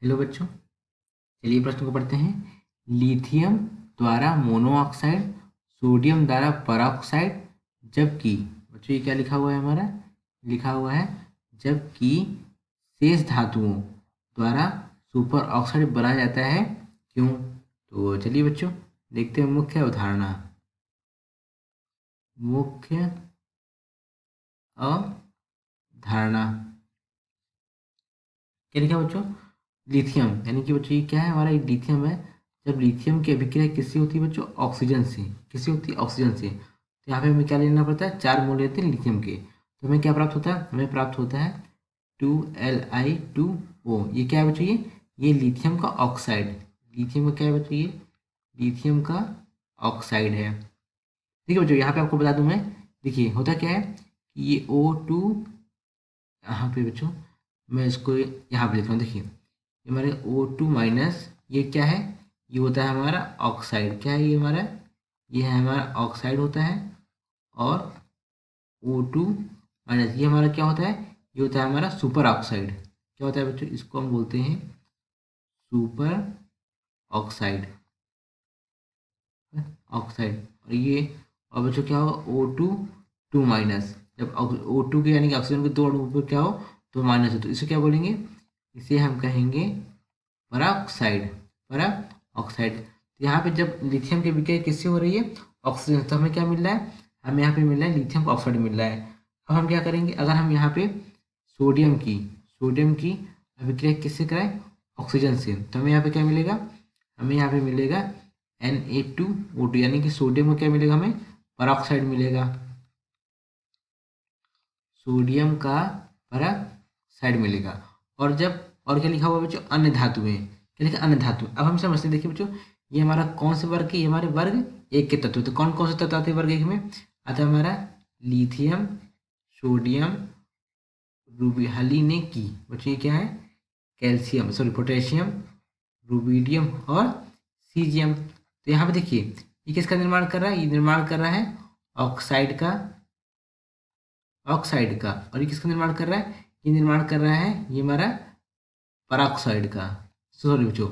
Hello बच्चों, चलिए प्रश्न को पढ़ते हैं। लिथियम द्वारा मोनोऑक्साइड, सोडियम द्वारा परऑक्साइड, जबकि बच्चों ये क्या लिखा हुआ है हमारा, लिखा हुआ है जबकि शेष धातुओं द्वारा सुपर ऑक्साइड बनाया जाता है, क्यों? तो चलिए बच्चों देखते हैं मुख्य अवधारणा। मुख्य अवधारणा क्या लिखा बच्चों? लिथियम, यानी कि बच्चों ये क्या है, हमारा एक लिथियम है। जब लिथियम की अभिक्रिया किससे होती है बच्चों? ऑक्सीजन से। किससे होती है? ऑक्सीजन से। तो यहाँ पे हमें क्या लेना पड़ता है? 4 मोल लेते हैं लिथियम के। तो हमें क्या प्राप्त होता है? हमें प्राप्त होता है 2Li2O। ये क्या है बच्चों? ये लिथियम का ऑक्साइड। लिथियम का क्या है बच्चों? ये लिथियम का ऑक्साइड है। ठीक है बच्चों, यहाँ पे आपको बता दूं मैं। देखिए होता क्या है कि ये O2, यहाँ पे बच्चों मैं इसको यहाँ पे लिख रहा हूँ। देखिए ये हमारे O2 माइनस, ये क्या है? ये होता है हमारा ऑक्साइड। क्या है ये हमारा? ये है हमारा ऑक्साइड होता है। और O2 माइनस ये हमारा क्या होता है? ये होता है हमारा सुपर ऑक्साइड। क्या होता है बच्चों? इसको हम बोलते हैं सुपर ऑक्साइड। ऑक्साइड। और ये, और बच्चों क्या होगा? O2 minus. जब O2 के यानी कि ऑक्सीजन के दो अणुओं पर क्या हो तो माइनस हो, तो इसे क्या बोलेंगे? इसे हम कहेंगे पराऑक्साइड। पराऑक्साइड। तो यहाँ पे जब लिथियम की विक्रिया किससे हो रही है? ऑक्सीजन। तो हमें क्या मिल रहा है? हमें यहाँ पे मिल रहा है लिथियम का ऑक्साइड मिल रहा है। अब हम क्या करेंगे? अगर हम यहाँ पे सोडियम की अभिक्रिया किससे कराएं? ऑक्सीजन से। तो हमें यहाँ पे क्या मिलेगा? हमें यहाँ पे मिलेगा Na2O2, यानी कि सोडियम को क्या मिलेगा? हमें परऑक्साइड मिलेगा। सोडियम का परऑक्साइड मिलेगा। और जब, और क्या लिखा हुआ है बच्चों? अन्य धातुएं। क्या लिखा? अन्य धातु। अब हम समझते हैं। देखिए बच्चों, ये हमारा कौन से वर्ग के? ये हमारे वर्ग एक के तत्व। तो कौन कौन से तत्व आते हैं वर्ग एक में? आता है हमारा लिथियम, सोडियम, रूबिहली की बच्चों, ये क्या है? कैल्शियम, सॉरी पोटेशियम, रूबिडियम और सीजियम। तो यहाँ पे देखिए ये किसका निर्माण कर रहा है? ये निर्माण कर रहा है ऑक्साइड का। ऑक्साइड का। और ये किसका निर्माण कर रहा है? ये निर्माण कर रहा है ये हमारा परऑक्साइड का। सॉरी बच्चों,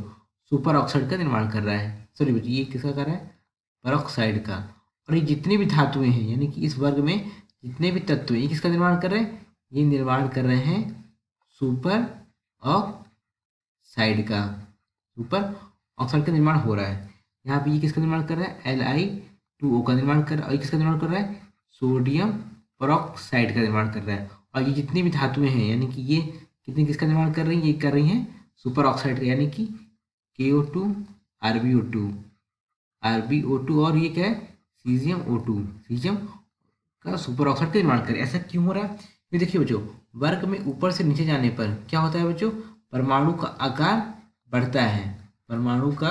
सुपर ऑक्साइड का निर्माण कर रहा है। सॉरी बच्चों, ये किसका कर रहा है? परऑक्साइड का। और ये जितने भी धातुएं हैं, यानी कि इस वर्ग में जितने भी तत्व हैं, ये किसका निर्माण कर रहे हैं? ये निर्माण कर रहे हैं सुपर ऑक्साइड का। सुपर ऑक्साइड का निर्माण हो रहा है। यहाँ पे ये किसका निर्माण कर रहा है? Li2O का निर्माण कर रहा है। और ये किसका निर्माण कर रहा है? सोडियम परऑक्साइड का निर्माण कर रहा है। और ये जितनी भी धातुएं हैं, यानी कि ये कितनी किसका निर्माण कर रही हैं? ये कर रही हैं सुपर ऑक्साइड का, यानी कि KO2, RbO2 और ये क्या है? Caesium O2। सीजियम का सुपर ऑक्साइड का निर्माण करें। ऐसा क्यों हो रहा है? ये देखिए बच्चों, वर्ग में ऊपर से नीचे जाने पर क्या होता है बच्चों? परमाणु का आकार बढ़ता है। परमाणु का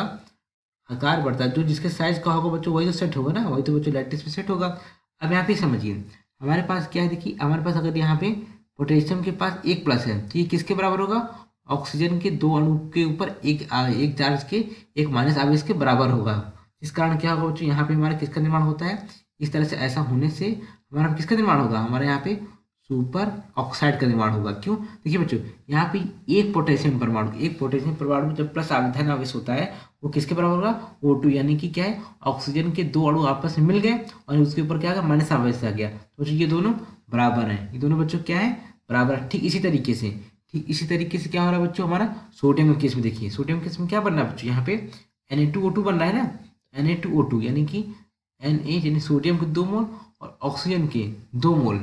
आकार बढ़ता है। जो जिसके साइज का होगा बच्चों वही तो सेट होगा ना, वही तो बच्चों लैटिस पे सेट होगा। अब यहाँ पे समझिए, हमारे पास क्या है? देखिए हमारे पास अगर यहाँ पे पोटेशियम के पास एक प्लस है, तो ये किसके बराबर होगा? ऑक्सीजन के दो अणु के ऊपर एक चार्ज के एक माइनस आवेश के बराबर होगा। इस कारण क्या होगा बच्चों? यहाँ पे हमारा किसका निर्माण होता है? इस तरह से ऐसा होने से हमारा किसका निर्माण होगा? हमारे यहाँ पे सुपर ऑक्साइड का निर्माण होगा। क्यों? देखिए बच्चों, यहाँ पे एक पोटेशियम परमाणु जब प्लस धन आवेश होता है, वो किसके बराबर होगा? O2, यानी कि क्या है? ऑक्सीजन के दो अणु आपस में मिल गए और उसके ऊपर क्या आ गया? माइनस आवेश आ गया। तो बच्चों ये दोनों बराबर हैं। ये दोनों बच्चों क्या है? बराबर है। ठीक इसी तरीके से क्या हो रहा है बच्चों? हमारा सोडियम के केस में देखिए, सोडियम के केस में क्या बन रहा है बच्चों? यहाँ पे Na2O2 बन रहा है ना। Na2O2 यानी कि Na यानी सोडियम के 2 मोल और ऑक्सीजन के 2 मोल।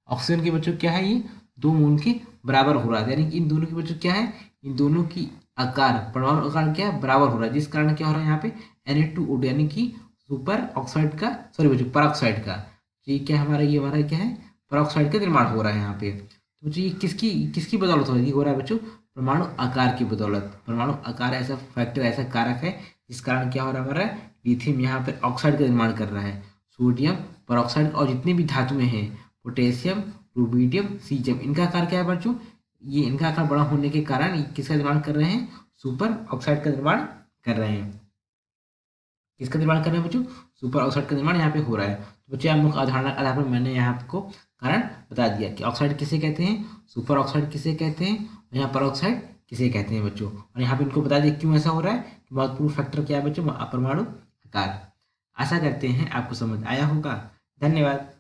ऑक्सीजन के बच्चों क्या है? ये 2 मोल के बराबर हो रहा है। यानी कि इन दोनों के बच्चों क्या है? इन दोनों की आकार, परमाणु आकार क्या है? बराबर हो रहा है। जिस कारण क्या हो रहा है यहाँ पे? Na2O2 यानी कि सुपर ऑक्साइड का, सॉरी बच्चों परऑक्साइड का। ये क्या है हमारा? ये हमारा क्या है? परऑक्साइड का निर्माण हो रहा है यहाँ पे। तो बच्चों ये किसकी किसकी बदौलत हो रहा है बच्चों? परमाणु आकार की बदौलत। परमाणु आकार ऐसा फैक्टर, ऐसा कारक है जिस कारण क्या हो रहा है? हमारा लिथियम यहाँ पे ऑक्साइड का निर्माण कर रहा है। सोडियम परऑक्साइड और जितनी भी धातुएं हैं, पोटेशियम, रूबिडियम, सीजियम, इनका आकार क्या है बच्चों? ये इनका आकार बड़ा होने के कारण किसका निर्माण कर रहे हैं? सुपर ऑक्साइड का निर्माण कर रहे हैं। किसका निर्माण कर रहे हैं बच्चों? सुपर ऑक्साइड का निर्माण यहाँ पे हो रहा है। तो बच्चों मुख्य अवधारणा के आधार पर मैंने यहाँ आपको कारण बता दिया कि ऑक्साइड किसे कहते हैं, सुपर ऑक्साइड किसे कहते हैं, और यहाँ पर ऑक्साइड किसे कहते हैं बच्चों। और यहाँ पे इनको बता दें क्यों ऐसा हो रहा है। महत्वपूर्ण फैक्टर क्या है बच्चों, अपरमाणु आकार। आशा करते हैं आपको समझ आया होगा। धन्यवाद।